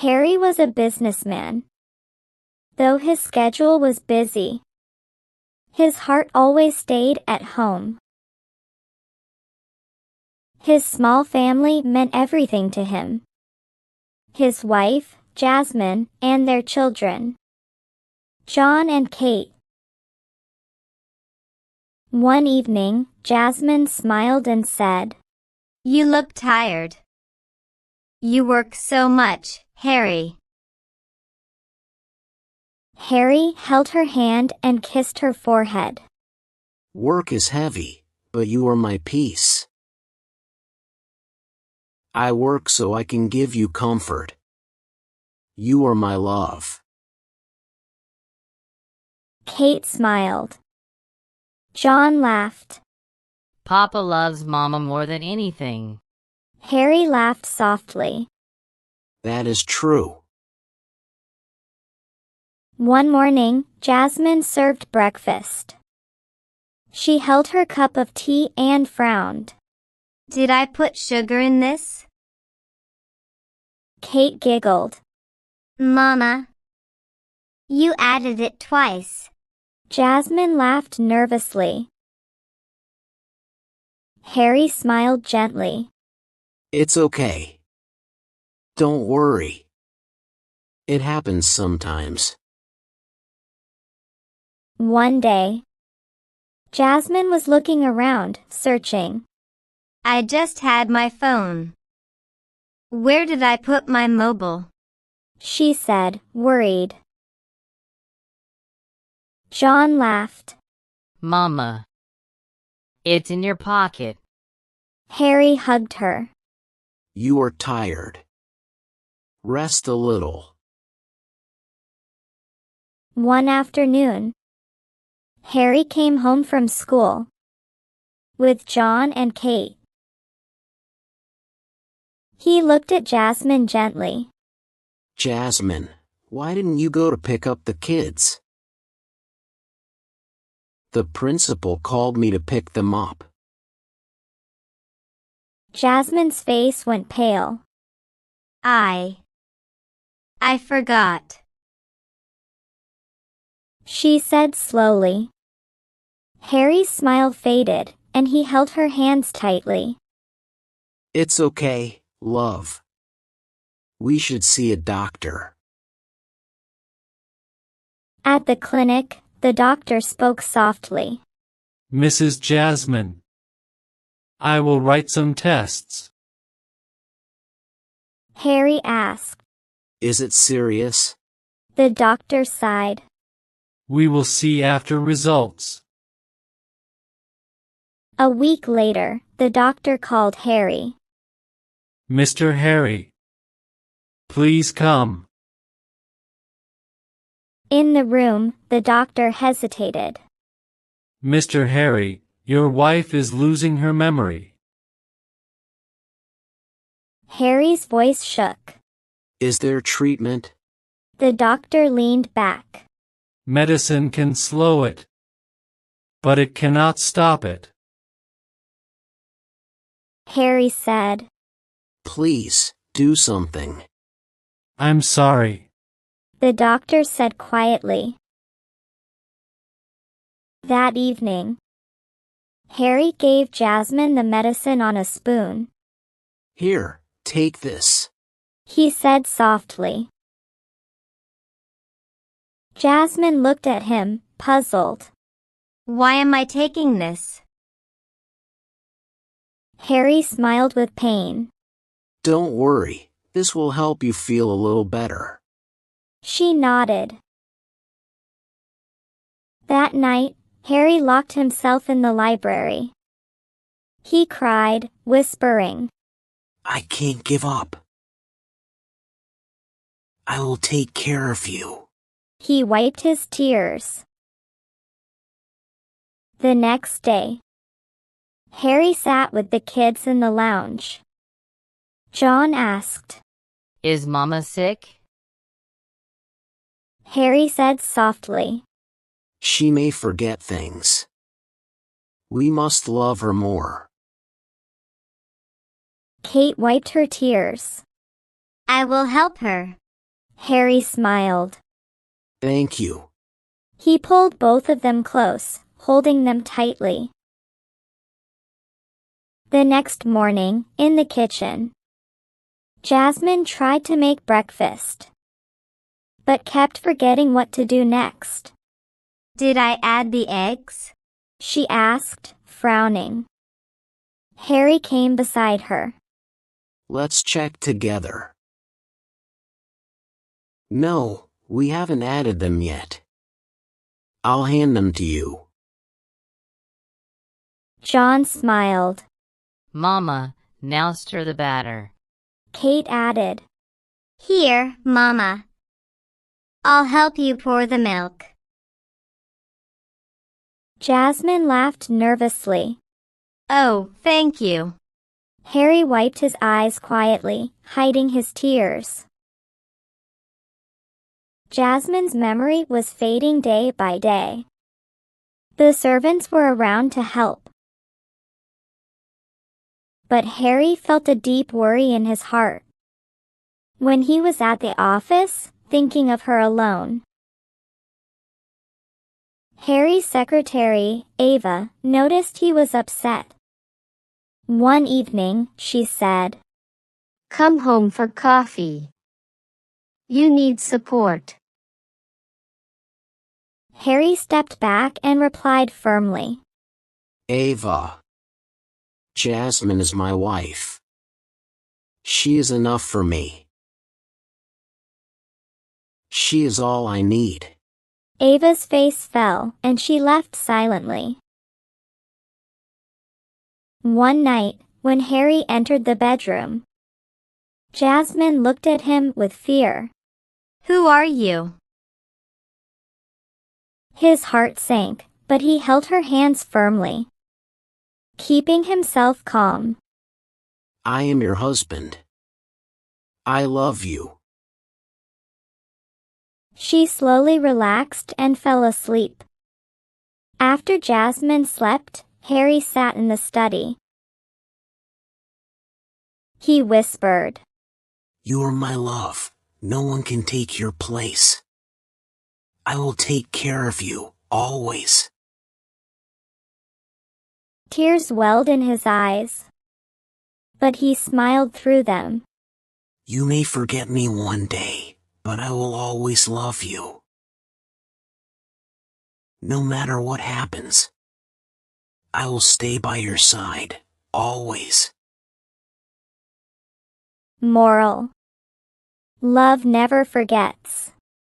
Harry was a businessman. Though his schedule was busy, his heart always stayed at home. His small family meant everything to him. His wife, Jasmine, and their children, John and Kate. One evening, Jasmine smiled and said, "You look tired. You work so much, Harry." Harry held her hand and kissed her forehead. Work is heavy, but you are my peace. I work so I can give you comfort. You are my love. Kate smiled. John laughed. Papa loves Mama more than anything. Harry laughed softly. That is true. One morning, Jasmine served breakfast. She held her cup of tea and frowned. "Did I put sugar in this?" Kate giggled. "Mama, you added it twice." Jasmine laughed nervously. Harry smiled gently. It's okay. Don't worry. It happens sometimes. One day, Jasmine was looking around, searching. "I just had my phone. Where did I put my mobile?" she said, worried. John laughed. Mama, it's in your pocket. Harry hugged her. You are tired. Rest a little. One afternoon, Harry came home from school with John and Kate. He looked at Jasmine gently. Jasmine, why didn't you go to pick up the kids? The principal called me to pick them up. Jasmine's face went pale. I forgot," she said slowly. Harry's smile faded, and he held her hands tightly. It's okay, love. We should see a doctor. At the clinic, the doctor spoke softly. Mrs. Jasmine, I will write some tests. Harry asked. Is it serious? The doctor sighed. We will see after results. A week later, the doctor called Harry. Mr. Harry, please come. In the room, the doctor hesitated. Mr. Harry, your wife is losing her memory. Harry's voice shook. Is there treatment? The doctor leaned back. Medicine can slow it, but it cannot stop it. Harry said. Please, do something. I'm sorry. The doctor said quietly. That evening, Harry gave Jasmine the medicine on a spoon. Here, take this. He said softly. Jasmine looked at him, puzzled. "Why am I taking this?" Harry smiled with pain. Don't worry, this will help you feel a little better. She nodded. That night, Harry locked himself in the library. He cried, whispering, I can't give up. I will take care of you. He wiped his tears. The next day, Harry sat with the kids in the lounge. John asked, Is Mama sick? Harry said softly. She may forget things. We must love her more. Kate wiped her tears. "I will help her." Harry smiled. Thank you. He pulled both of them close, holding them tightly. The next morning, in the kitchen, Jasmine tried to make breakfast, but kept forgetting what to do next. Did I add the eggs? She asked, frowning. Harry came beside her. Let's check together. No, we haven't added them yet. I'll hand them to you. John smiled. Mama, now stir the batter. Kate added. Here, Mama. I'll help you pour the milk. Jasmine laughed nervously. Oh, thank you. Harry wiped his eyes quietly, hiding his tears. Jasmine's memory was fading day by day. The servants were around to help, but Harry felt a deep worry in his heart. When he was at the office, thinking of her alone, Harry's secretary, Ava, noticed he was upset. One evening, she said, "Come home for coffee. You need support." Harry stepped back and replied firmly, Ava. Jasmine is my wife. She is enough for me. She is all I need. Ava's face fell, and she left silently. One night, when Harry entered the bedroom, Jasmine looked at him with fear. Who are you? His heart sank, but he held her hands firmly, keeping himself calm. I am your husband. I love you. She slowly relaxed and fell asleep. After Jasmine slept, Harry sat in the study. He whispered, You are my love. No one can take your place. I will take care of you, always. Tears welled in his eyes, but he smiled through them. You may forget me one day, but I will always love you. No matter what happens, I will stay by your side, always. Moral: love never forgets.